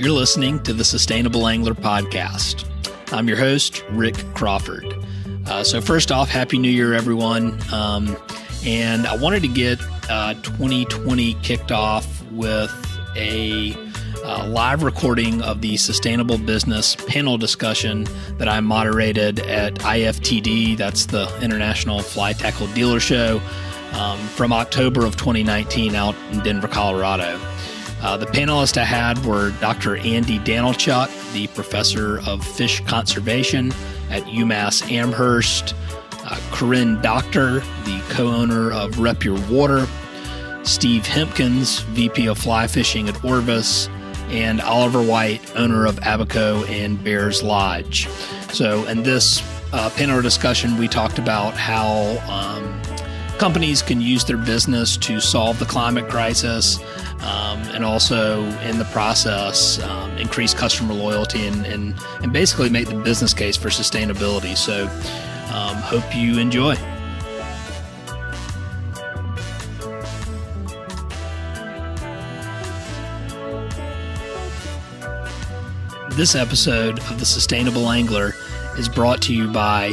You're listening to the Sustainable Angler Podcast. I'm your host, Rick Crawford. So first off, Happy New Year, everyone. And I wanted to get 2020 kicked off with a live recording of the Sustainable Business panel discussion that I moderated at IFTD. That's the International Fly Tackle Dealer Show from October of 2019 out in Denver, Colorado. The panelists I had were Dr. Andy Danylchuk, the professor of fish conservation at UMASS Amherst, Corinne Doctor, the co-owner of Your Water, Steve Hemkens, VP of fly fishing at Orvis, and Oliver White, owner of Abaco and Bair's Lodge. So in this panel discussion, we talked about how companies can use their business to solve the climate crisis, and also in the process increase customer loyalty and basically make the business case for sustainability. So hope you enjoy. This episode of The Sustainable Angler is brought to you by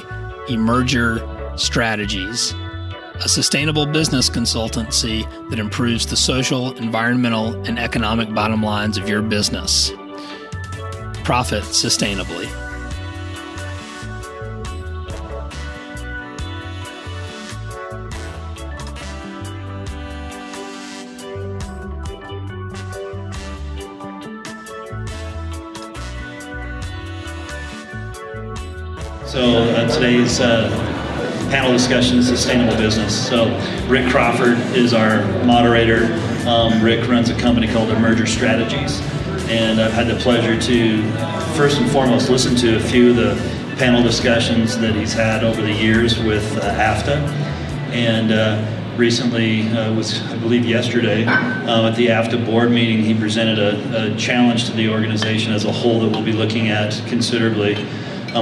Emerger Strategies, a sustainable business consultancy that improves the social, environmental, and economic bottom lines of your business. Profit sustainably. So today's panel discussion is sustainable business. So Rick Crawford is our moderator. Rick runs a company called Emerger Strategies, and I've had the pleasure to first and foremost listen to a few of the panel discussions that he's had over the years with AFFTA, and recently was, I believe yesterday, at the AFFTA board meeting, he presented a challenge to the organization as a whole that we'll be looking at considerably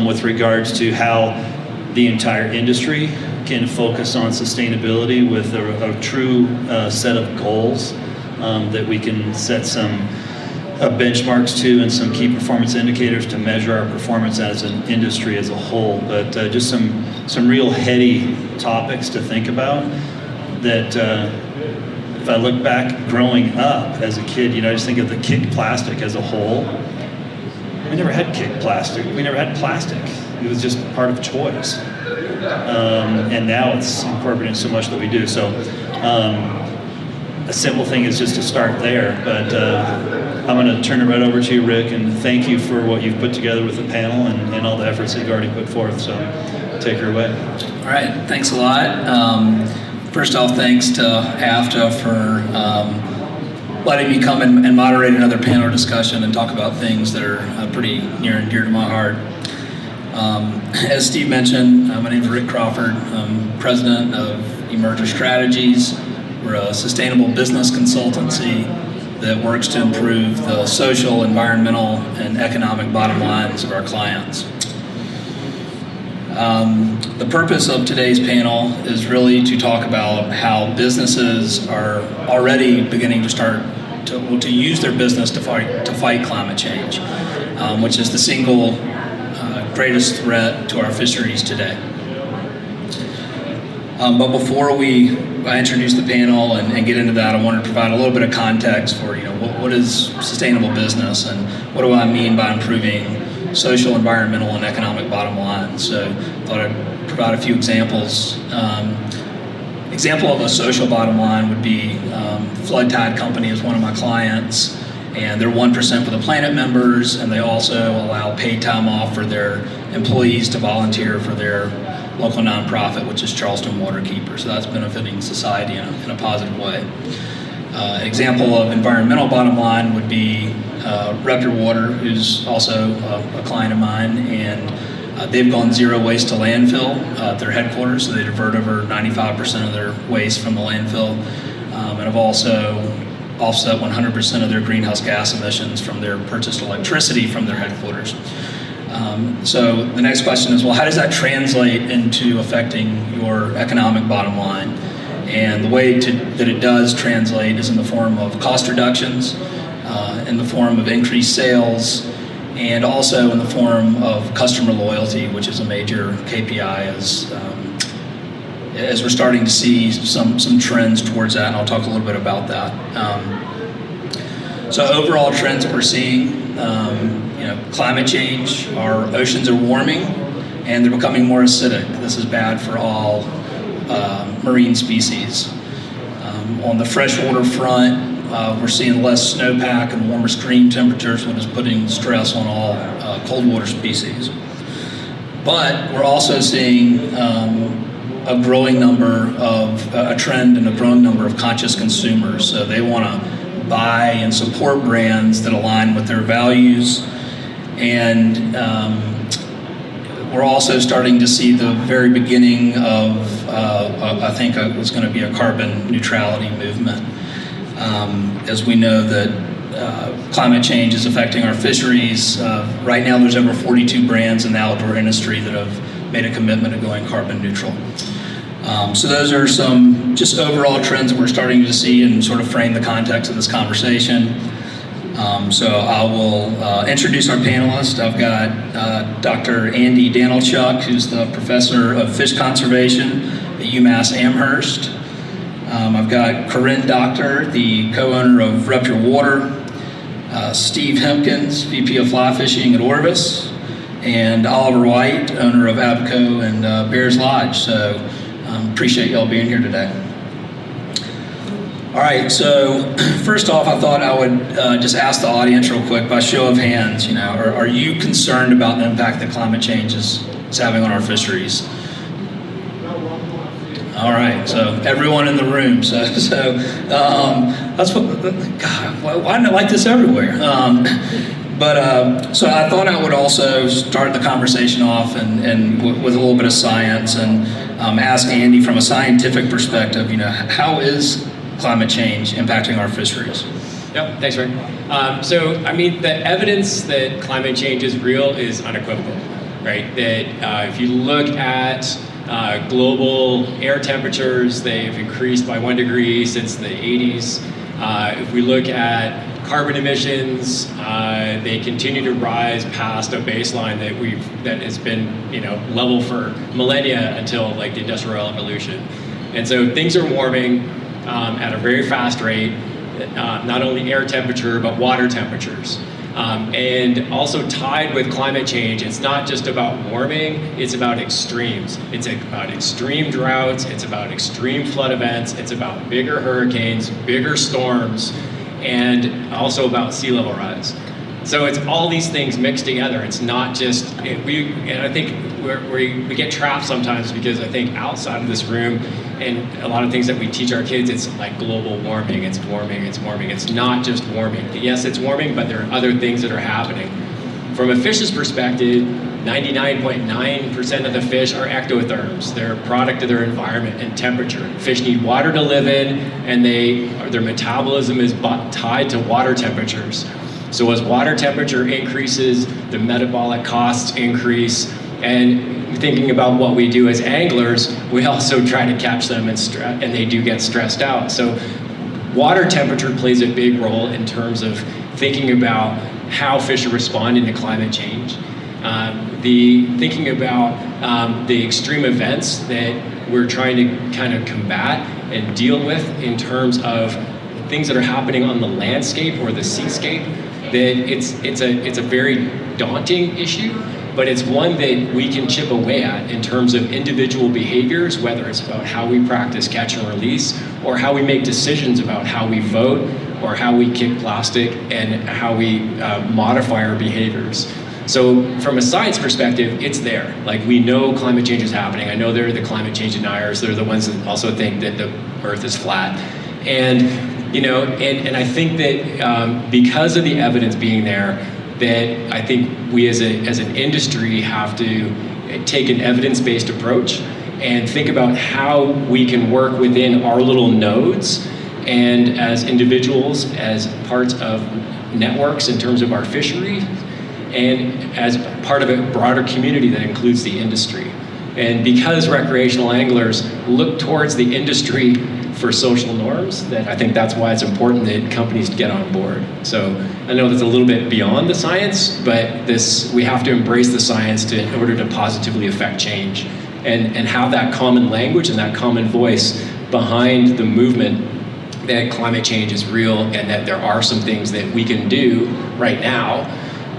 with regards to how the entire industry can focus on sustainability with a true set of goals that we can set some benchmarks to and some key performance indicators to measure our performance as an industry as a whole. But just some real heady topics to think about that if I look back growing up as a kid, I just think of the kicked plastic as a whole. We never had kicked plastic. We never had plastic. It was just part of choice. And now it's incorporated in so much that we do. So a simple thing is just to start there. But I'm going to turn it right over to you, Rick, and thank you for what you've put together with the panel and all the efforts that you've already put forth. So take her away. All right. Thanks a lot. First off, thanks to AFFTA for letting me come and moderate another panel discussion and talk about things that are pretty near and dear to my heart. As Steve mentioned, my name is Rick Crawford. I'm president of Emerger Strategies. We're a sustainable business consultancy that works to improve the social, environmental, and economic bottom lines of our clients. The purpose of today's panel is really to talk about how businesses are already beginning to start to use their business to fight climate change, which is the single greatest threat to our fisheries today. But before I introduce the panel and get into that, I want to provide a little bit of context for what is sustainable business and what do I mean by improving social, environmental, and economic bottom lines. So I thought I'd provide a few examples. Example of a social bottom line would be Flood Tide Company is one of my clients, and they're 1% for the Planet members, and they also allow paid time off for their employees to volunteer for their local nonprofit, which is Charleston Waterkeeper. So that's benefiting society in a positive way. An example of environmental bottom line would be Your Water, who's also a client of mine, and they've gone zero waste to landfill at their headquarters, so they divert over 95% of their waste from the landfill, and have also offset 100% of their greenhouse gas emissions from their purchased electricity from their headquarters. So the next question is, well, how does that translate into affecting your economic bottom line? And the way that it does translate is in the form of cost reductions, in the form of increased sales and also in the form of customer loyalty, which is a major KPI as we're starting to see some trends towards that, and I'll talk a little bit about that. So overall trends that we're seeing, climate change, our oceans are warming and they're becoming more acidic. This is bad for all marine species. On the freshwater front, we're seeing less snowpack and warmer stream temperatures, which is putting stress on all cold water species. But we're also seeing a trend and a growing number of conscious consumers. So they want to buy and support brands that align with their values. And we're also starting to see the very beginning of, I think it was going to be a carbon neutrality movement. As we know that climate change is affecting our fisheries. Right now there's over 42 brands in the outdoor industry that have made a commitment to going carbon neutral. So those are some just overall trends that we're starting to see and sort of frame the context of this conversation. So I will introduce our panelists. I've got Dr. Andy Danylchuk, who's the professor of fish conservation at UMASS Amherst. I've got Corinne Doctor, the co-owner of Your Water, Steve Hemkens, VP of fly fishing at Orvis, and Oliver White, owner of Abaco and Bair's Lodge. So appreciate y'all being here today. All right, so first off, I thought I would just ask the audience real quick by show of hands, are you concerned about the impact that climate change is having on our fisheries? All right, so everyone in the room. So that's what, God, why didn't I like this everywhere? So I thought I would also start the conversation off and with a little bit of science and ask Andy from a scientific perspective, how is climate change impacting our fisheries? Yep, thanks, Rick. The evidence that climate change is real is unequivocal, right? That if you look at global air temperatures, they've increased by 1 degree since the 80s. If we look at carbon emissions, they continue to rise past a baseline that has been level for millennia until like the Industrial Revolution. And so things are warming at a very fast rate, not only air temperature, but water temperatures. And also tied with climate change, it's not just about warming, it's about extremes. It's about extreme droughts, it's about extreme flood events, it's about bigger hurricanes, bigger storms, and also about sea level rise. So it's all these things mixed together. It's not just, and I think we get trapped sometimes because I think outside of this room and a lot of things that we teach our kids, it's like global warming, it's warming, it's warming. It's not just warming. Yes, it's warming, but there are other things that are happening. From a fish's perspective, 99.9% of the fish are ectotherms. They're a product of their environment and temperature. Fish need water to live in, and their metabolism is tied to water temperatures. So as water temperature increases, the metabolic costs increase, and thinking about what we do as anglers, we also try to catch them and they do get stressed out. So water temperature plays a big role in terms of thinking about how fish are responding to climate change. Thinking about the extreme events that we're trying to kind of combat and deal with in terms of things that are happening on the landscape or the seascape, that it's a very daunting issue, but it's one that we can chip away at in terms of individual behaviors, whether it's about how we practice catch and release, or how we make decisions about how we vote, or how we kick plastic, and how we modify our behaviors. So from a science perspective, it's there. Like, we know climate change is happening. I know they're the climate change deniers. They're the ones that also think that the Earth is flat. And I think that because of the evidence being there, that I think we as an industry have to take an evidence-based approach and think about how we can work within our little nodes and as individuals, as parts of networks in terms of our fishery, and as part of a broader community that includes the industry. And because recreational anglers look towards the industry for social norms, that I think that's why it's important that companies get on board. So I know that's a little bit beyond the science, but we have to embrace the science in order to positively affect change and have that common language and that common voice behind the movement that climate change is real and that there are some things that we can do right now,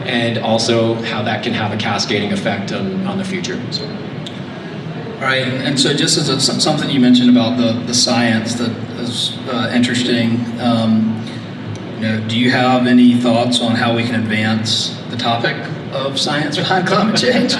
and also how that can have a cascading effect on the future. So. All right, and so just as something you mentioned about the science that is interesting, do you have any thoughts on how we can advance the topic of science behind climate change?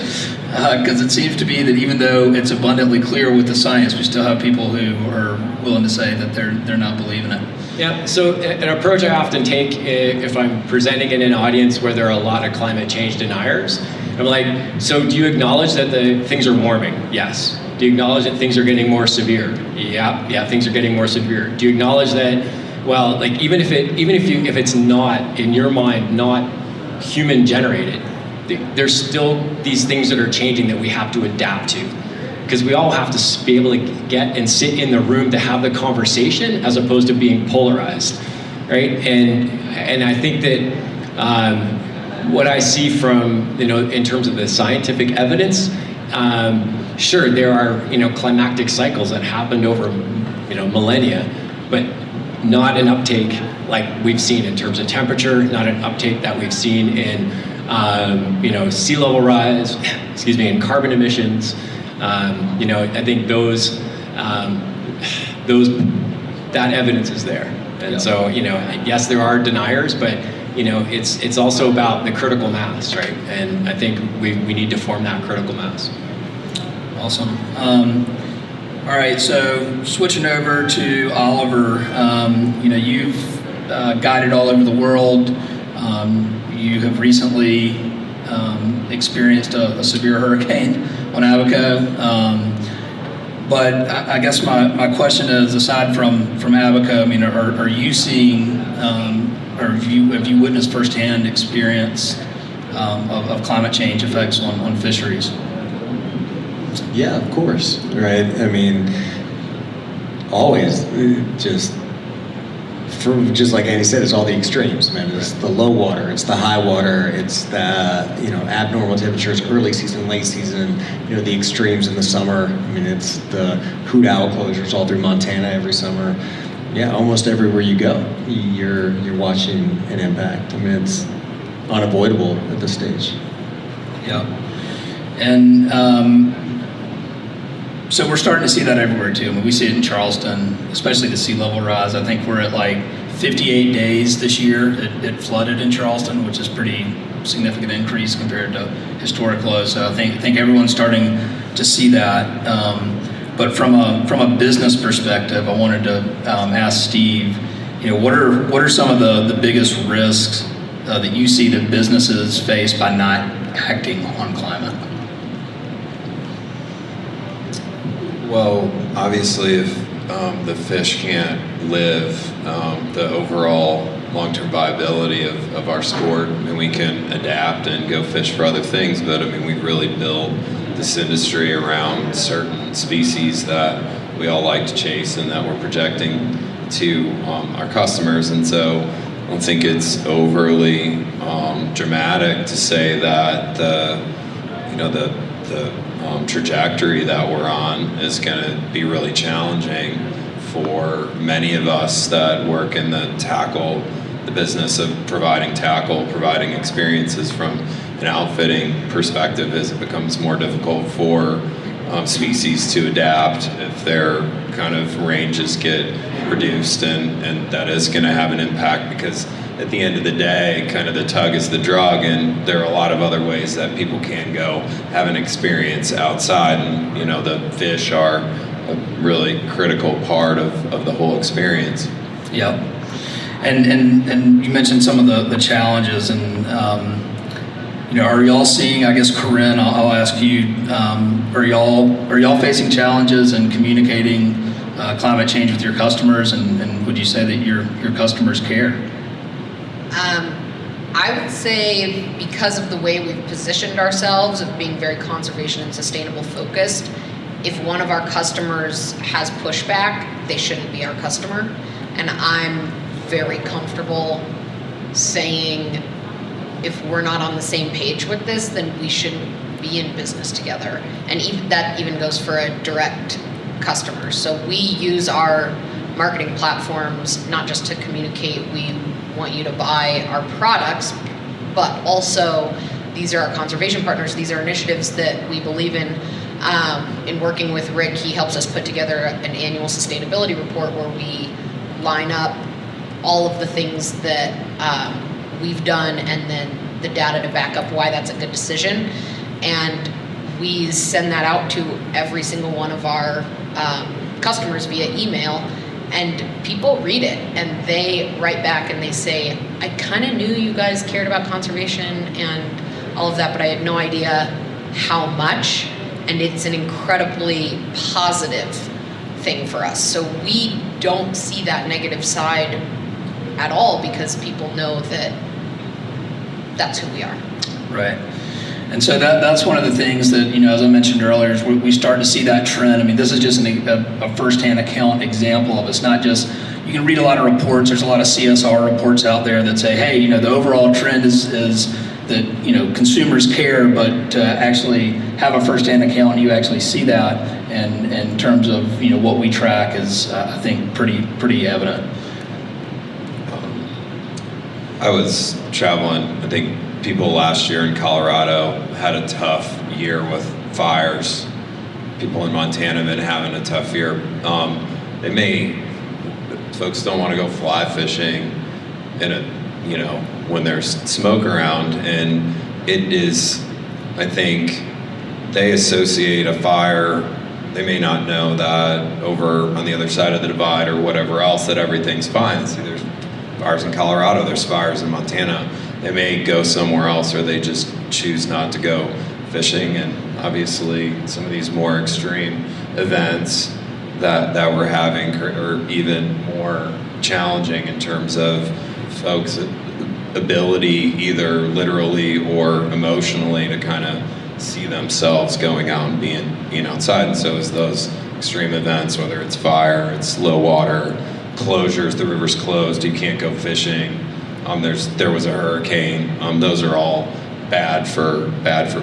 Because it seems to be that even though it's abundantly clear with the science, we still have people who are willing to say that they're not believing it. Yeah, so an approach I often take if I'm presenting in an audience where there are a lot of climate change deniers, I'm like, so do you acknowledge that things are warming? Yes. Do you acknowledge that things are getting more severe? Yeah, things are getting more severe. Do you acknowledge that, well, like even if it's not, in your mind, not human generated, there's still these things that are changing that we have to adapt to, because we all have to be able to get and sit in the room to have the conversation as opposed to being polarized, right? And I think that what I see from, in terms of the scientific evidence, sure, there are, climactic cycles that happened over, millennia, but not an uptake like we've seen in terms of temperature, not an uptake that we've seen in, sea level rise, and carbon emissions. I think that evidence is there. And so, yes, there are deniers, but it's also about the critical mass, right? And I think we need to form that critical mass. Awesome. All right, so switching over to Oliver, you've guided all over the world. You have recently experienced a severe hurricane on Abaco. But I guess my question is, aside from Abaco, are you seeing, or have you witnessed firsthand experience of climate change effects on fisheries? Yeah, of course, right? Always, just like Andy said, it's all the extremes, man. It's the low water, it's the high water, it's the abnormal temperatures, early season, late season, the extremes in the summer. It's the hoot owl closures all through Montana every summer. Yeah, almost everywhere you go, you're watching an impact. It's unavoidable at this stage. Yeah, and so we're starting to see that everywhere too. We see it in Charleston, especially the sea level rise. I think we're at like 58 days this year. It flooded in Charleston, which is pretty significant increase compared to historic lows. So I think everyone's starting to see that. But from a business perspective, I wanted to ask Steve, what are some of the biggest risks that you see that businesses face by not acting on climate? Well, obviously, if the fish can't live, the overall long-term viability of our sport, and we can adapt and go fish for other things, but we've really built this industry around certain species that we all like to chase and that we're projecting to our customers, and so I don't think it's overly dramatic to say that the trajectory that we're on is going to be really challenging for many of us that work in the business of providing tackle, providing experiences from an outfitting perspective, as it becomes more difficult for species to adapt if their kind of ranges get reduced, and that is going to have an impact, because at the end of the day, kind of the tug is the drug, and there are a lot of other ways that people can go have an experience outside, and the fish are a really critical part of the whole experience. Yeah, and you mentioned some of the challenges, and are y'all seeing? I guess Corinne, I'll ask you. Are y'all facing challenges in communicating climate change with your customers, and would you say that your customers care? I would say, because of the way we've positioned ourselves of being very conservation and sustainable focused, if one of our customers has pushback, they shouldn't be our customer. And I'm very comfortable saying, if we're not on the same page with this, then we shouldn't be in business together. And that even goes for a direct customer. So we use our marketing platforms not just to communicate we want you to buy our products, but also these are our conservation partners. These are initiatives that we believe in. In working with Rick, he helps us put together an annual sustainability report where we line up all of the things that we've done and then the data to back up why that's a good decision. And we send that out to every single one of our customers via email, and people read it and they write back and they say, I kind of knew you guys cared about conservation and all of that, but I had no idea how much. And it's an incredibly positive thing for us. So we don't see that negative side at all because people know that that's who we are. Right. And so that's one of the things that, as I mentioned earlier, is we start to see that trend. I mean, this is just a firsthand account example of it's not just, you can read a lot of reports, there's a lot of CSR reports out there that say, hey, the overall trend is that, consumers care, but to actually have a firsthand account and you actually see that, and in terms of, what we track is, I think, pretty evident. I was traveling, I think people last year in Colorado had a tough year with fires. People in Montana have been having a tough year. Folks don't want to go fly fishing when there's smoke around, and it is, I think, they associate a fire, they may not know that over on the other side of the divide or whatever else that everything's fine. See, there's fires in Colorado, there's fires in Montana. They may go somewhere else, or they just choose not to go fishing. And obviously some of these more extreme events that we're having are even more challenging in terms of folks' ability, either literally or emotionally, to kind of see themselves going out and being outside. And so as those extreme events, whether it's fire, it's low water, closures, the river's closed, you can't go fishing, there was a hurricane, those are all bad for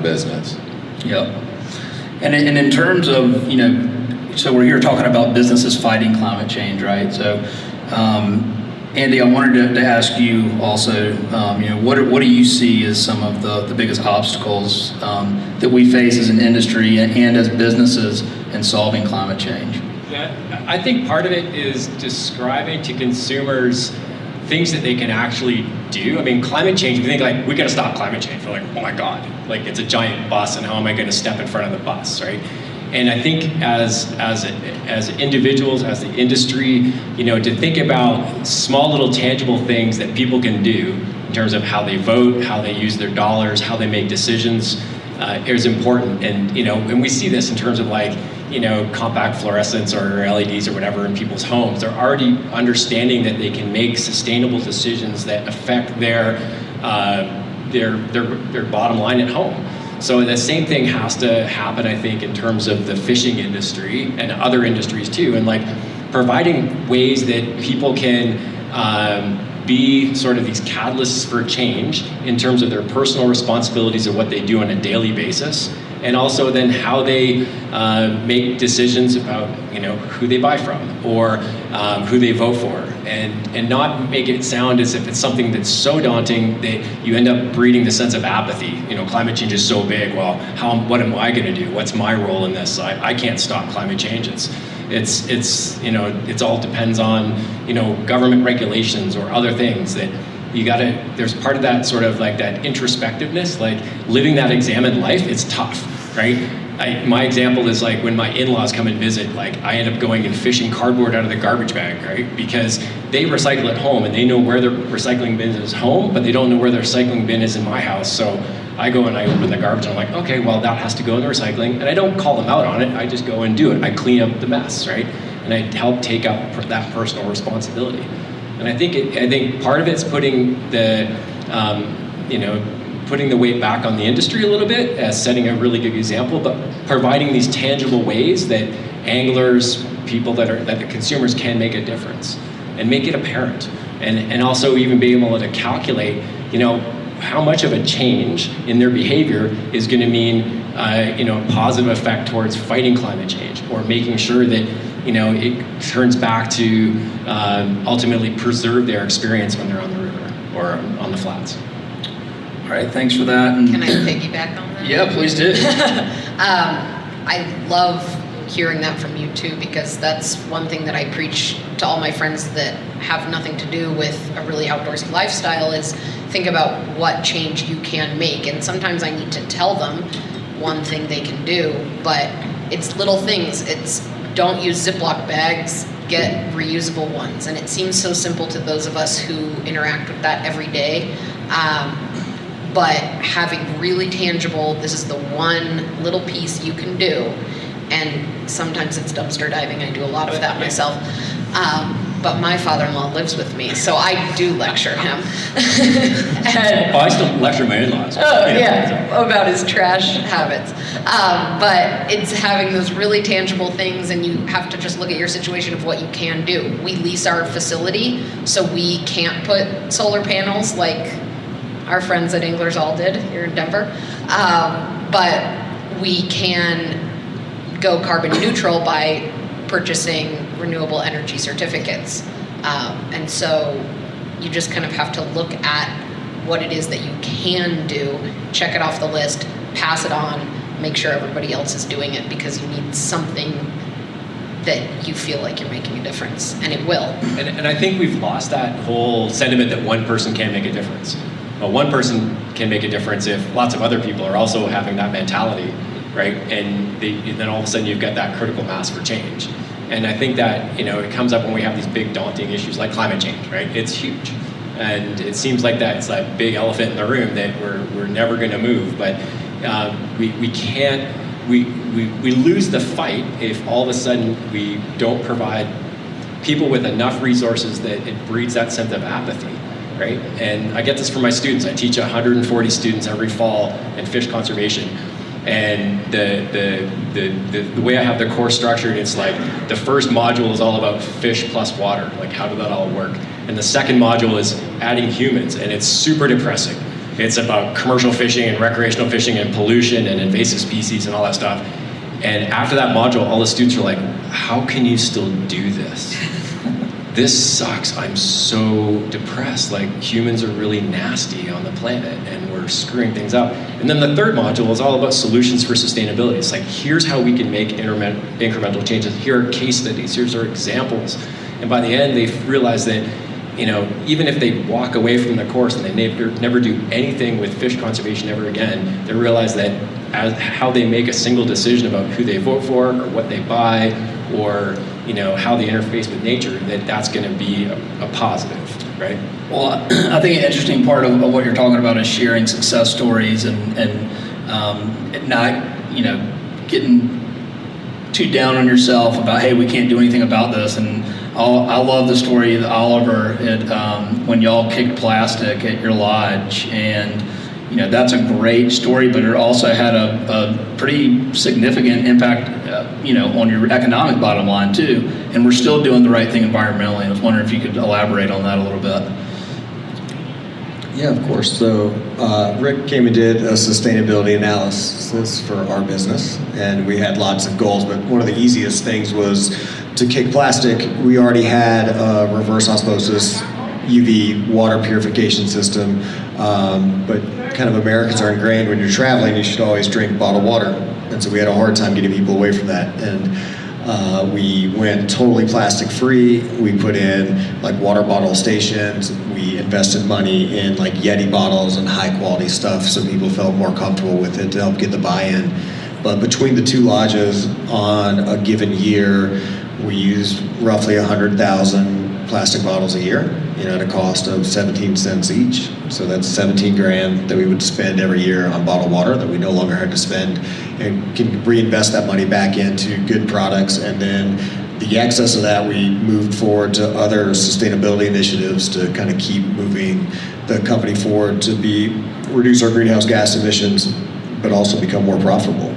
business. Yep. And in terms of, so we're here talking about businesses fighting climate change, right? So, Andy, I wanted to ask you also, what do you see as some of the biggest obstacles that we face as an industry and as businesses in solving climate change? Yeah, I think part of it is describing to consumers things that they can actually do. I mean, climate change, we think like, we gotta stop climate change. We're like, oh my God, like it's a giant bus and how am I gonna step in front of the bus, right? And I think as individuals, as the industry, to think about small little tangible things that people can do in terms of how they vote, how they use their dollars, how they make decisions is important. And we see this in terms of like, compact fluorescents or LEDs or whatever in people's homes. They're already understanding that they can make sustainable decisions that affect their bottom line at home. So the same thing has to happen, I think, in terms of the fishing industry and other industries too, and like providing ways that people can be sort of these catalysts for change in terms of their personal responsibilities of what they do on a daily basis, and also then how they make decisions about who they buy from or who they vote for, and not make it sound as if it's something that's so daunting that you end up breeding the sense of apathy. Climate change is so big. Well, what am I going to do? What's my role in this? I can't stop climate change. It's all depends on government regulations or other things that there's part of that sort of like that introspectiveness, like living that examined life. It's tough, right? My example is like when my in-laws come and visit, like I end up going and fishing cardboard out of the garbage bag, right? Because they recycle at home and they know where their recycling bin is home, but they don't know where their recycling bin is in my house. So I go and I open the garbage and I'm like, okay, well that has to go in the recycling. And I don't call them out on it, I just go and do it. I clean up the mess, right? And I help take up that personal responsibility. And I think part of it's putting the weight back on the industry a little bit as setting a really good example, but providing these tangible ways that anglers, people that the consumers can make a difference and make it apparent, and also even be able to calculate, how much of a change in their behavior is going to mean, a positive effect towards fighting climate change, or making sure that, it turns back to ultimately preserve their experience when they're on the river or on the flats. All right, thanks for that. And Can I piggyback on that? yeah, please do. I love hearing that from you too, because that's one thing that I preach to all my friends that have nothing to do with a really outdoorsy lifestyle, is think about what change you can make. And sometimes I need to tell them one thing they can do, but it's little things. It's don't use Ziploc bags, get reusable ones. And it seems so simple to those of us who interact with that every day. But having really tangible, this is the one little piece you can do. And sometimes it's dumpster diving. I do a lot of that myself. But my father-in-law lives with me, so I do lecture him. I still lecture my in-laws. Oh, yeah, about his trash habits. But it's having those really tangible things, and you have to just look at your situation of what you can do. We lease our facility, so we can't put solar panels like our friends at Anglers All did here in Denver. But we can go carbon neutral by purchasing renewable energy certificates. And so you just kind of have to look at what it is that you can do, check it off the list, pass it on, make sure everybody else is doing it, because you need something that you feel like you're making a difference, and it will. And I think we've lost that whole sentiment that one person can make a difference. Well, one person can make a difference if lots of other people are also having that mentality, right? And then all of a sudden you've got that critical mass for change. And I think that, it comes up when we have these big daunting issues like climate change, right? It's huge. And it seems like that's that big elephant in the room that we're never going to move. But we can't, we lose the fight if all of a sudden we don't provide people with enough resources that it breeds that sense of apathy, right? And I get this from my students. I teach 140 students every fall in fish conservation. And the way I have the course structured, it's like the first module is all about fish plus water, like how did that all work? And the second module is adding humans, and it's super depressing. It's about commercial fishing and recreational fishing and pollution and invasive species and all that stuff. And after that module, all the students are like, how can you still do this? This sucks. I'm so depressed. Like, humans are really nasty on the planet and we're screwing things up. And then the third module is all about solutions for sustainability. It's like, here's how we can make incremental changes. Here are case studies. Here's our examples. And by the end, they realize that, even if they walk away from the course and they never do anything with fish conservation ever again, they realize that how they make a single decision about who they vote for or what they buy or how they interface with nature, that's going to be a positive, right? Well, I think an interesting part of what you're talking about is sharing success stories and not, getting too down on yourself about, hey, we can't do anything about this. And I love the story that Oliver when y'all kicked plastic at your lodge, and that's a great story, but it also had a pretty significant impact, on your economic bottom line too. And we're still doing the right thing environmentally. I was wondering if you could elaborate on that a little bit. Yeah, of course. So Rick came and did a sustainability analysis for our business, and we had lots of goals, but one of the easiest things was to kick plastic. We already had a reverse osmosis UV water purification system, but kind of Americans are ingrained when you're traveling, you should always drink bottled water. And so we had a hard time getting people away from that. And we went totally plastic free. We put in like water bottle stations. We invested money in like Yeti bottles and high quality stuff so people felt more comfortable with it to help get the buy-in. But between the two lodges on a given year, we used roughly 100,000 plastic bottles a year, at a cost of 17 cents each. So that's 17 grand that we would spend every year on bottled water that we no longer had to spend, and can reinvest that money back into good products. And then the excess of that we moved forward to other sustainability initiatives to kind of keep moving the company forward to reduce our greenhouse gas emissions, but also become more profitable.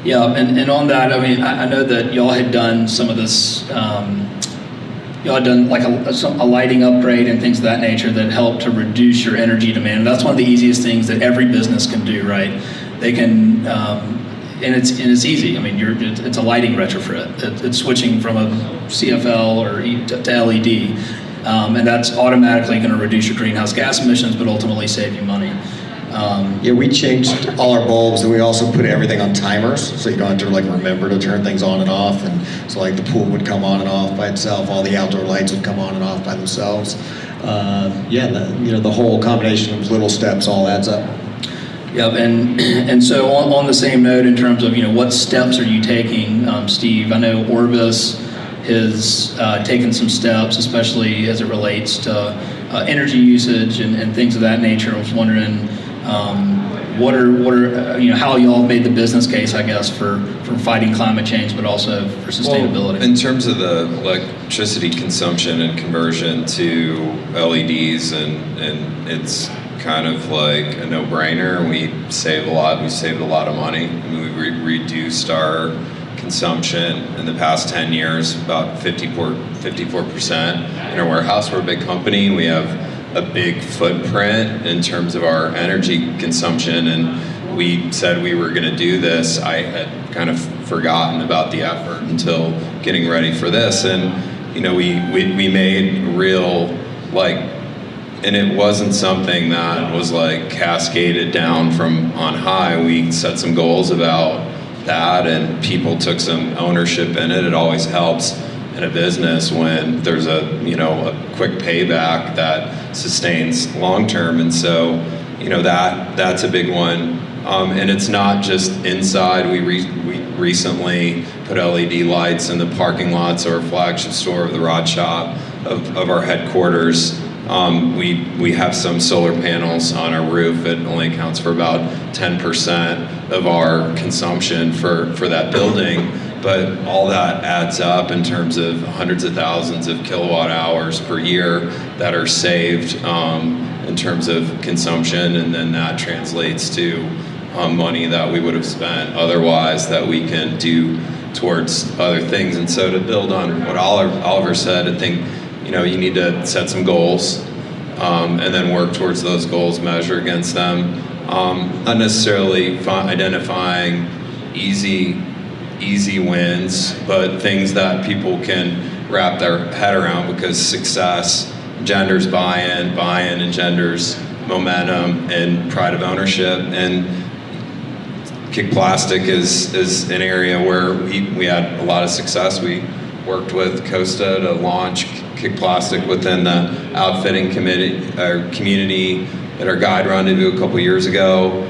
Yeah, and on that, I mean, I know that y'all had done some of this, y'all had done like a lighting upgrade and things of that nature that help to reduce your energy demand. That's one of the easiest things that every business can do, right? They can, and it's easy. I mean, it's a lighting retrofit. It's switching from a CFL or to LED, and that's automatically going to reduce your greenhouse gas emissions, but ultimately save you money. Yeah, we changed all our bulbs, and we also put everything on timers, so you don't have to like remember to turn things on and off. And so like the pool would come on and off by itself, all the outdoor lights would come on and off by themselves. The whole combination of little steps all adds up. Yep, and so on the same note, in terms of what steps are you taking, Steve? I know Orvis has taken some steps, especially as it relates to energy usage and things of that nature. I was wondering. What are how y'all have made the business case, I guess, for fighting climate change, but also for sustainability? Well, in terms of the electricity consumption and conversion to LEDs, and it's kind of like a no-brainer. We saved a lot of money. I mean, we reduced our consumption in the past 10 years about 54% in our warehouse. We're a big company. We have a big footprint in terms of our energy consumption, and we said we were going to do this. I had kind of forgotten about the effort until getting ready for this, and we made real and it wasn't something that was cascaded down from on high. We set some goals about that, and people took some ownership in it. It always helps in a business when there's a quick payback that sustains long term, and so that's a big one. And it's not just inside. We recently put LED lights in the parking lots of our flagship store of the Rod Shop of our headquarters. We have some solar panels on our roof. It only accounts for about 10% of our consumption for that building. But all that adds up in terms of hundreds of thousands of kilowatt hours per year that are saved in terms of consumption, and then that translates to money that we would have spent otherwise that we can do towards other things. And so to build on what Oliver said, I think you need to set some goals and then work towards those goals, measure against them, not necessarily identifying easy wins, but things that people can wrap their head around, because success engenders buy-in engenders momentum and pride of ownership. And Kick Plastic is an area where we had a lot of success. We worked with Costa to launch Kick Plastic within the outfitting community at our guide rendezvous a couple years ago.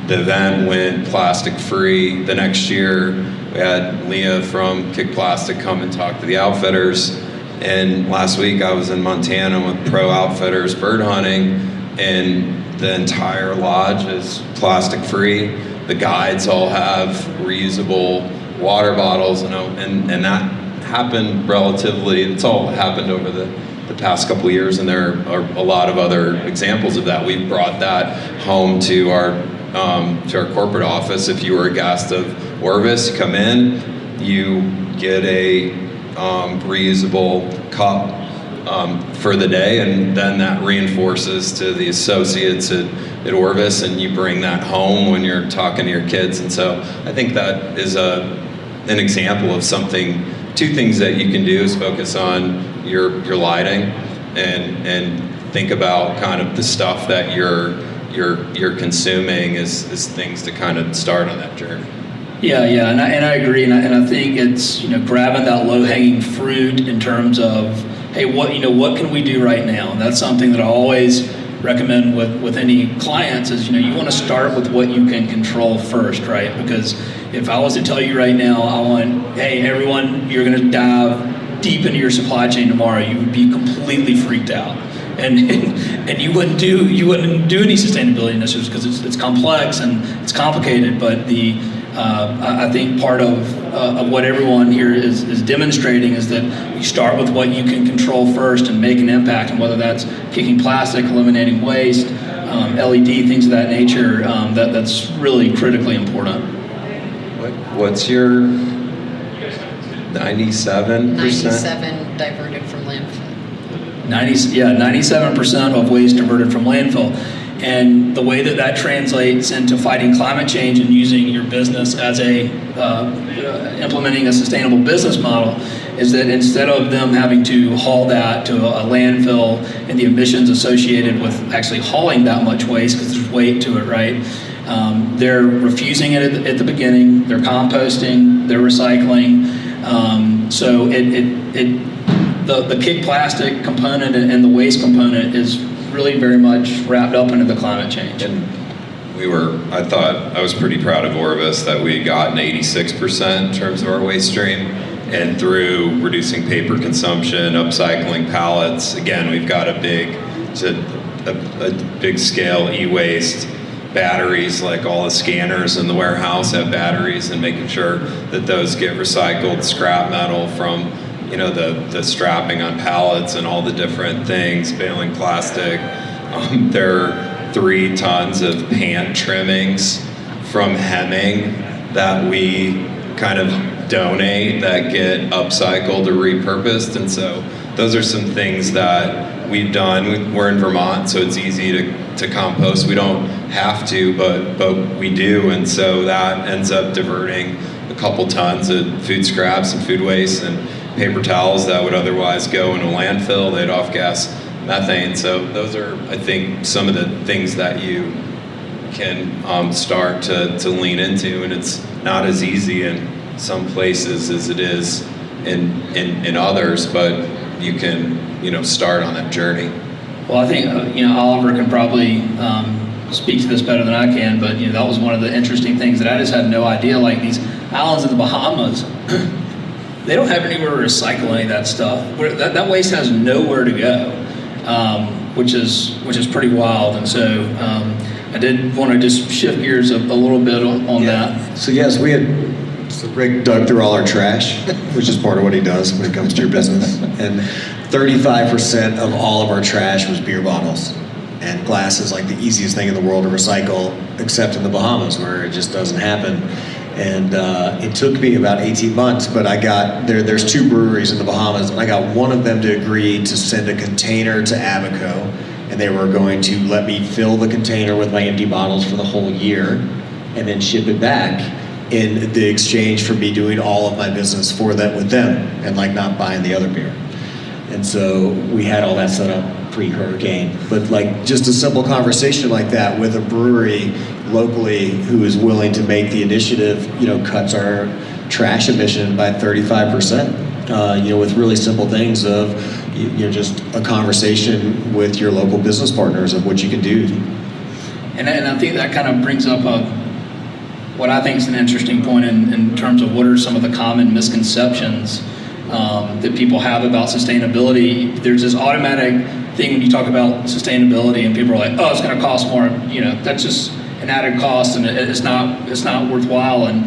The event went plastic free. The next year, we had Leah from Kick Plastic come and talk to the outfitters. And last week, I was in Montana with pro outfitters bird hunting, and the entire lodge is plastic free. The guides all have reusable water bottles, and that happened it's all happened over the past couple of years, and there are a lot of other examples of that. We've brought that home to our corporate office. If you were a guest of Orvis, come in, you get a reusable cup for the day, and then that reinforces to the associates at Orvis, and you bring that home when you're talking to your kids. And so I think that is an example of two things that you can do is focus on your lighting and think about kind of the stuff that you're consuming as things to kind of start on that journey. Yeah, and I agree, and I think it's grabbing that low-hanging fruit in terms of, hey, what can we do right now? And that's something that I always recommend with any clients is you want to start with what you can control first, right? Because if I was to tell you right now, hey everyone, you're going to dive deep into your supply chain tomorrow, you would be completely freaked out. And you wouldn't do any sustainability initiatives because it's complex and it's complicated. But I think part of what everyone here is demonstrating is that you start with what you can control first and make an impact, and whether that's kicking plastic, eliminating waste, LED, things of that nature. That's really critically important. What's your 97%? 97 diverted from landfill. 97% of waste diverted from landfill. And the way that that translates into fighting climate change and using your business as implementing a sustainable business model is that instead of them having to haul that to a landfill and the emissions associated with actually hauling that much waste, because there's weight to it, right? They're refusing it at the beginning, they're composting, they're recycling. So the kick plastic component and the waste component is really very much wrapped up into the climate change. And I thought I was pretty proud of Orvis that we had gotten 86% in terms of our waste stream, and through reducing paper consumption, upcycling pallets. Again, we've got a big scale e-waste, batteries, like all the scanners in the warehouse have batteries, and making sure that those get recycled, scrap metal from the strapping on pallets and all the different things, baling plastic. There are 3 tons of pant trimmings from hemming that we kind of donate that get upcycled or repurposed. And so those are some things that we've done. We're in Vermont, so it's easy to compost. We don't have to, but we do. And so that ends up diverting a couple tons of food scraps and food waste and paper towels that would otherwise go in a landfill. They'd off-gas methane. So those are, I think, some of the things that you can start to lean into, and it's not as easy in some places as it is in others, but you can start on that journey. Well, I think Oliver can probably speak to this better than I can, but that was one of the interesting things that I just had no idea. Like these islands in the Bahamas, they don't have anywhere to recycle any of that stuff. That waste has nowhere to go, which is pretty wild. And so I did want to just shift gears a little bit on that. So yes, Rick dug through all our trash, which is part of what he does when it comes to your business. And 35% of all of our trash was beer bottles. And glass is like the easiest thing in the world to recycle, except in the Bahamas, where it just doesn't happen. And it took me about 18 months, but I got there's 2 breweries in the Bahamas, and I got one of them to agree to send a container to Abaco, and they were going to let me fill the container with my empty bottles for the whole year and then ship it back in the exchange for me doing all of my business for them with them and like not buying the other beer. And so we had all that set up pre-hurricane. But like just a simple conversation like that with a brewery locally who is willing to make the initiative, cuts our trash emission by 35%, with really simple things of, just a conversation with your local business partners of what you can do. And I think that kind of brings up what I think is an interesting point in terms of what are some of the common misconceptions that people have about sustainability. There's this automatic thing when you talk about sustainability and people are like, oh, it's going to cost more. That's just an added cost and it's not worthwhile. And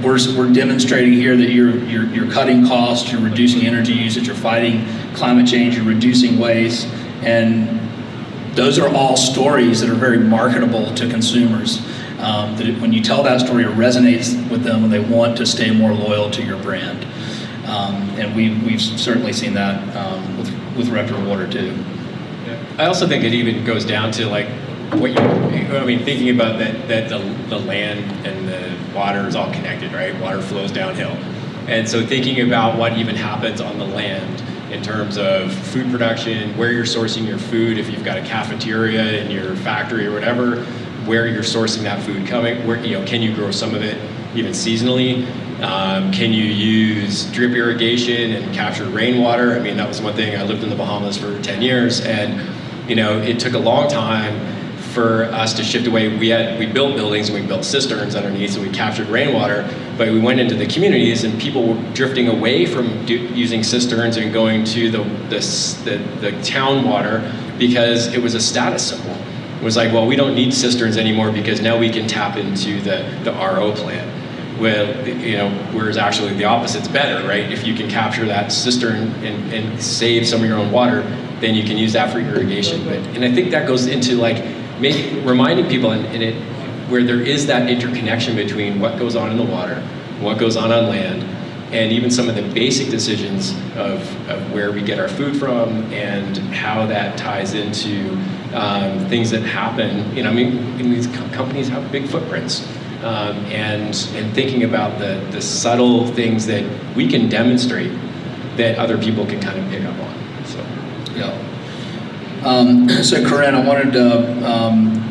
we're demonstrating here that you're cutting costs, you're reducing energy usage, you're fighting climate change, you're reducing waste, and those are all stories that are very marketable to consumers. That when you tell that story, it resonates with them and they want to stay more loyal to your brand. And we've certainly seen that with Rector Water too. Yeah. I also think it even goes down to like thinking about that the land and the water is all connected, right? Water flows downhill. And so thinking about what even happens on the land in terms of food production, where you're sourcing your food, if you've got a cafeteria in your factory or whatever, where you're sourcing that food coming, where can you grow some of it even seasonally? Can you use drip irrigation and capture rainwater? That was one thing. I lived in the Bahamas for 10 years, and it took a long time for us to shift away. We built buildings and we built cisterns underneath, so we captured rainwater, but we went into the communities and people were drifting away from using cisterns and going to the town water because it was a status symbol. It was like, well, we don't need cisterns anymore because now we can tap into the RO plant. Whereas actually the opposite's better, right? If you can capture that cistern and save some of your own water, then you can use that for irrigation. And I think that goes into like reminding people, and where there is that interconnection between what goes on in the water, what goes on land, and even some of the basic decisions of where we get our food from and how that ties into things that happen. These companies have big footprints, and thinking about the subtle things that we can demonstrate that other people can kind of pick up on. So, yeah. So Corinne, I wanted to,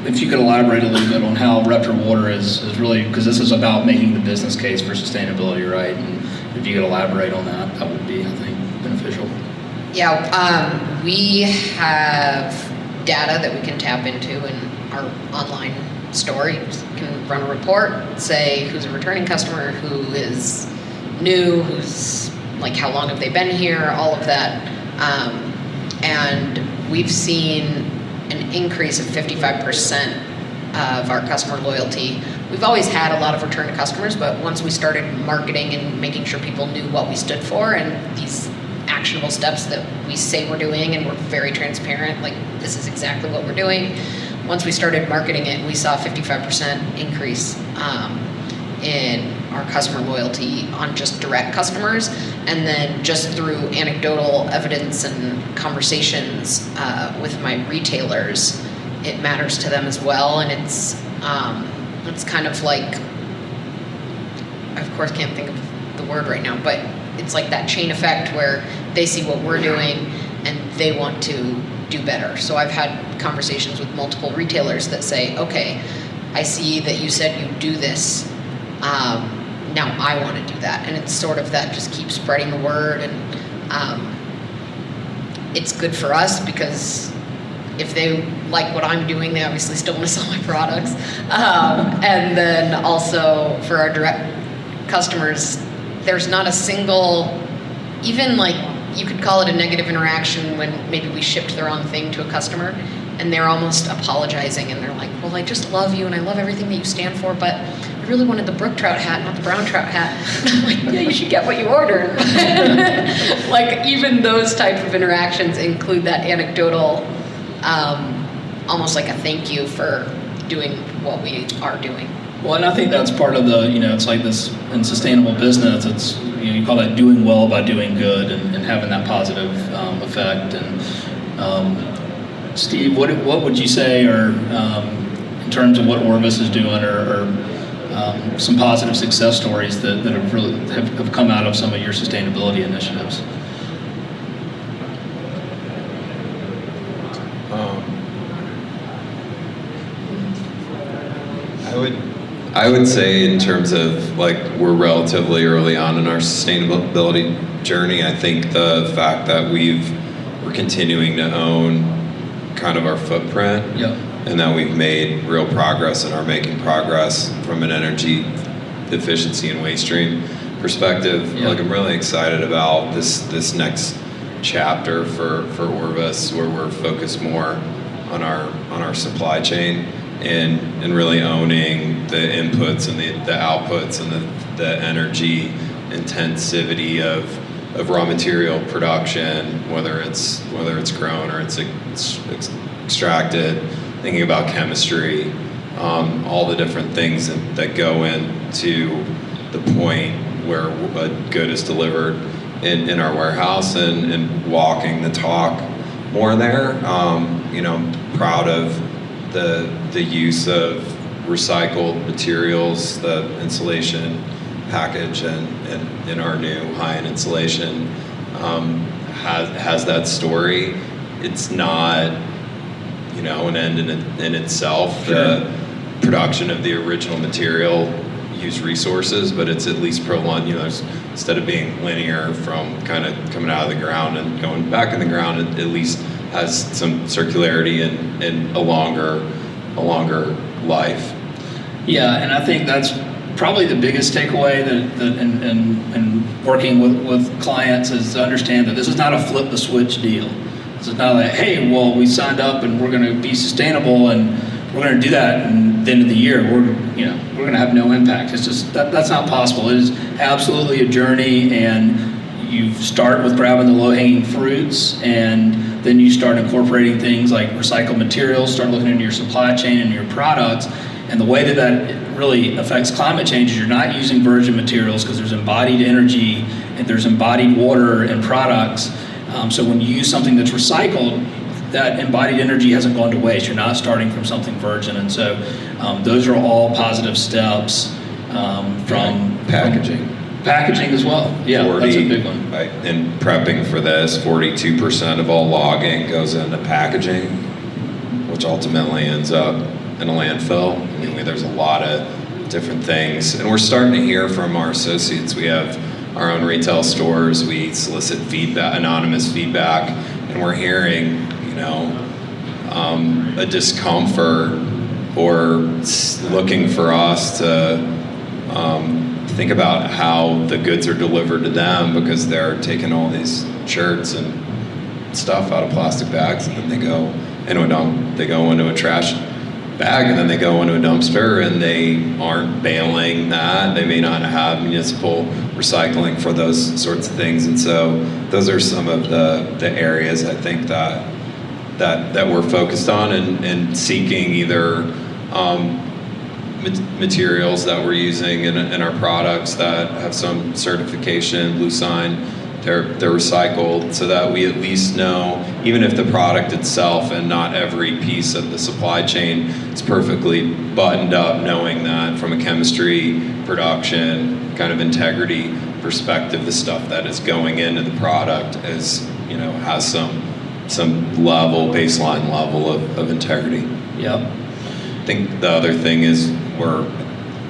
if you could elaborate a little bit on how Raptor Water is really, because this is about making the business case for sustainability, right? And if you could elaborate on that, that would be, I think, beneficial. Yeah, we have data that we can tap into in our online store. You can run a report, say who's a returning customer, who is new, who's like how long have they been here, all of that. And we've seen an increase of 55% of our customer loyalty. We've always had a lot of return customers, but once we started marketing and making sure people knew what we stood for and these actionable steps that we say we're doing, and we're very transparent, like this is exactly what we're doing. Once we started marketing it, we saw a 55% increase in our customer loyalty on just direct customers, and then just through anecdotal evidence and conversations with my retailers, it matters to them as well. And it's kind of like, I of course can't think of the word right now, but it's like that chain effect where they see what we're doing and they want to do better. So I've had conversations with multiple retailers that say, okay, I see that you said you do this, now I want to do that. And it's sort of that just keeps spreading the word, and it's good for us because if they like what I'm doing, they obviously still want to sell my products. And then also for our direct customers, there's not a single, even like you could call it a negative interaction when maybe we shipped the wrong thing to a customer and they're almost apologizing and they're like, well, I just love you and I love everything that you stand for, but I really wanted the brook trout hat, not the brown trout hat. And I'm like, yeah, you should get what you ordered. Like even those type of interactions include that anecdotal, almost like a thank you for doing what we are doing. Well, and I think that's part of the, it's like this in sustainable business, it's, you call that doing well by doing good and having that positive effect. And Steve, what would you say are, in terms of what Orvis is doing, or some positive success stories that have really have come out of some of your sustainability initiatives? I would say in terms of like we're relatively early on in our sustainability journey. I think the fact that we're continuing to own kind of our footprint, yep, and that we've made real progress and are making progress from an energy efficiency and waste stream perspective. Yep. Like I'm really excited about this next chapter for Orvis, where we're focused more on our supply chain and really owning the inputs and the outputs and the energy intensivity of raw material production, whether it's grown or it's extracted, thinking about chemistry, all the different things that go into the point where a good is delivered in our warehouse, and walking the talk more there. Proud of the use of recycled materials, the insulation package and in our new high-end insulation has that story. It's not an end in itself. Sure. The production of the original material use resources, but it's at least prolonged. Instead of being linear from kind of coming out of the ground and going back in the ground, it at least has some circularity and a longer life. Yeah, and I think that's probably the biggest takeaway that in working with clients is to understand that this is not a flip the switch deal. This is not like, hey, well, we signed up and we're going to be sustainable and we're going to do that, and at the end of the year we're going to have no impact. It's just that's not possible. It is absolutely a journey, and you start with grabbing the low-hanging fruits and then you start incorporating things like recycled materials, start looking into your supply chain and your products. And the way that that really affects climate change is you're not using virgin materials because there's embodied energy and there's embodied water in products. So when you use something that's recycled, that embodied energy hasn't gone to waste. You're not starting from something virgin. And so those are all positive steps from packaging. Packaging as well. Yeah, that's a big one. In prepping for this, 42% of all logging goes into packaging, which ultimately ends up in a landfill. I mean, there's a lot of different things. And we're starting to hear from our associates. We have our own retail stores. We solicit feedback, anonymous feedback, and we're hearing, a discomfort or looking for us to think about how the goods are delivered to them, because they're taking all these shirts and stuff out of plastic bags, and then they go into a dump. They go into a trash bag, and then they go into a dumpster, and they aren't bailing that. They may not have municipal recycling for those sorts of things, and so those are some of the areas I think that we're focused on, and seeking either materials that we're using in our products that have some certification, blue sign, they're recycled, so that we at least know, even if the product itself and not every piece of the supply chain is perfectly buttoned up, knowing that from a chemistry, production, kind of integrity perspective, the stuff that is going into the product is, has some baseline level of integrity. Yep. I think the other thing is we're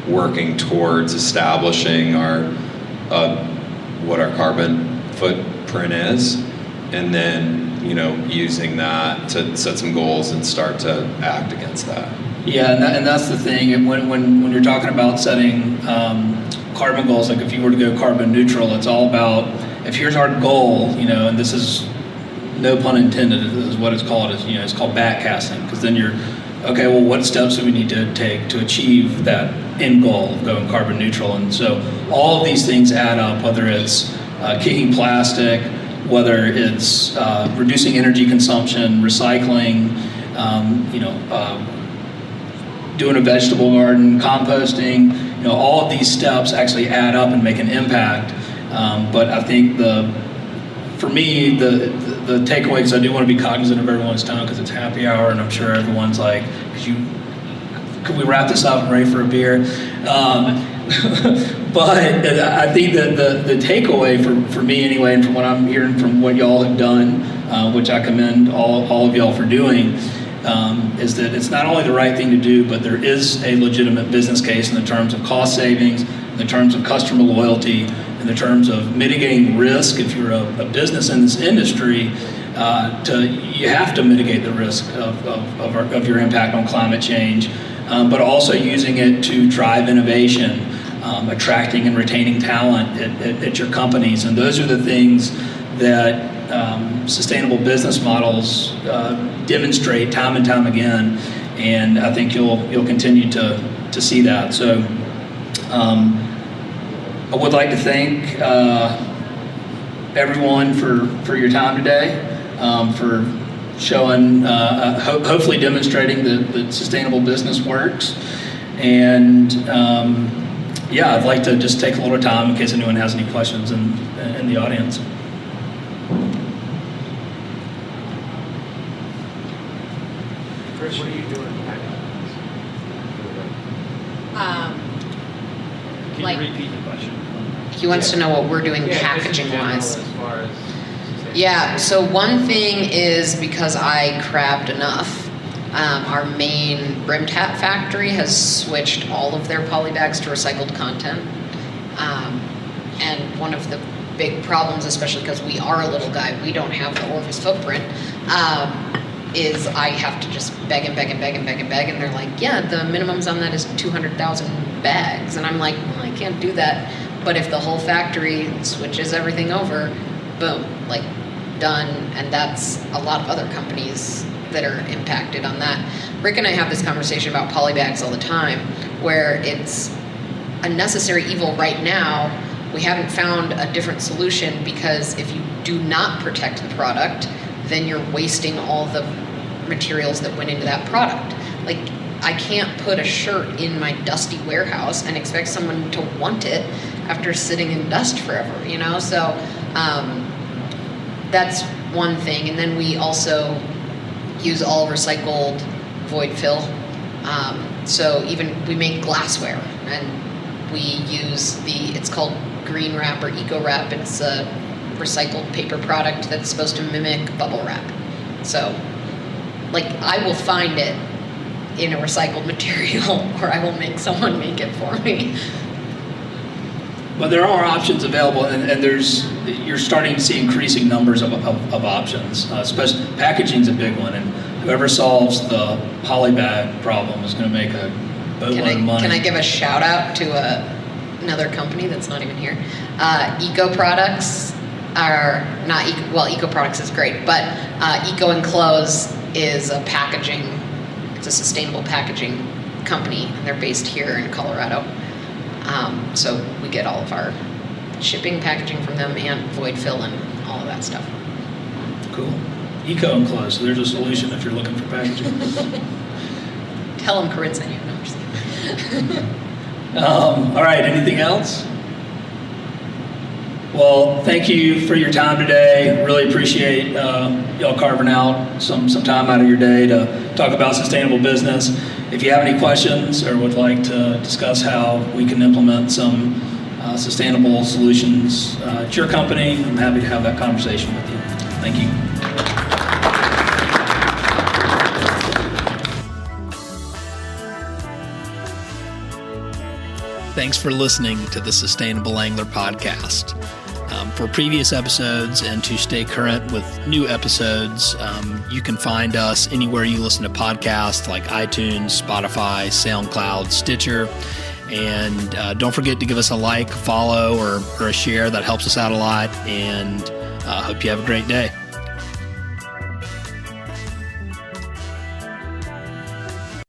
working towards establishing what our carbon footprint is, and then using that to set some goals and start to act against that. Yeah, and that's the thing. And when you're talking about setting carbon goals, like if you were to go carbon neutral, it's all about, if here's our goal, and this is no pun intended, is what it's called. It's called backcasting, because then you're okay. Well, what steps do we need to take to achieve that end goal of going carbon neutral? And so all of these things add up, whether it's kicking plastic, whether it's reducing energy consumption, recycling, doing a vegetable garden, composting. All of these steps actually add up and make an impact. But I think for me, the takeaway, because I do want to be cognizant of everyone's time, because it's happy hour, and I'm sure everyone's like, could we wrap this up and ready for a beer? But I think that the takeaway for me anyway, and from what I'm hearing from what y'all have done, which I commend all of y'all for doing, is that it's not only the right thing to do, but there is a legitimate business case in the terms of cost savings, in the terms of customer loyalty, in the terms of mitigating risk. If you're a business in this industry, you have to mitigate the risk of your impact on climate change, but also using it to drive innovation, attracting and retaining talent at your companies. And those are the things that sustainable business models demonstrate time and time again, and I think you'll continue to see that. So I would like to thank everyone for your time today, for showing, hopefully demonstrating that sustainable business works. And I'd like to just take a little time in case anyone has any questions in the audience. Chris, what are you doing? Can you repeat the question? He wants to know what we're doing packaging-wise. As far as Yeah, so one thing is, because I crabbed enough, our main brim tap factory has switched all of their poly bags to recycled content. And one of the big problems, especially because we are a little guy, we don't have the Orvis footprint, is I have to just beg, and they're like, yeah, the minimums on that is 200,000 bags. And I'm like, well, I can't do that. But if the whole factory switches everything over, boom, like done. And that's a lot of other companies that are impacted on that. Rick and I have this conversation about poly bags all the time, where it's a necessary evil right now. We haven't found a different solution, because if you do not protect the product, then you're wasting all the materials that went into that product. Like, I can't put a shirt in my dusty warehouse and expect someone to want it after sitting in dust forever, you know? So that's one thing. And then we also use all recycled void fill. So even we make glassware, and we use it's called green wrap or eco wrap. It's a recycled paper product that's supposed to mimic bubble wrap. So, like, I will find it in a recycled material, or I will make someone make it for me. But there are options available, and you're starting to see increasing numbers of options. Especially packaging's a big one, and whoever solves the poly bag problem is going to make a boatload of money. Can I give a shout out to another company that's not even here? Eco Products are not Eco Products is great, but Eco Enclose is a packaging. It's a sustainable packaging company, and they're based here in Colorado. So we get all of our shipping, packaging from them, and void fill and all of that stuff. Cool. Eco Enclosed, so there's a solution if you're looking for packaging. Tell them Corinne sent you. No, I'm just kidding. All right, anything else? Well, thank you for your time today. Really appreciate y'all carving out some time out of your day to talk about sustainable business. If you have any questions or would like to discuss how we can implement some sustainable solutions at your company, I'm happy to have that conversation with you. Thank you. Thanks for listening to the Sustainable Angler Podcast. For previous episodes and to stay current with new episodes, you can find us anywhere you listen to podcasts like iTunes, Spotify, SoundCloud, Stitcher. And don't forget to give us a like, follow, or a share. That helps us out a lot. And hope you have a great day.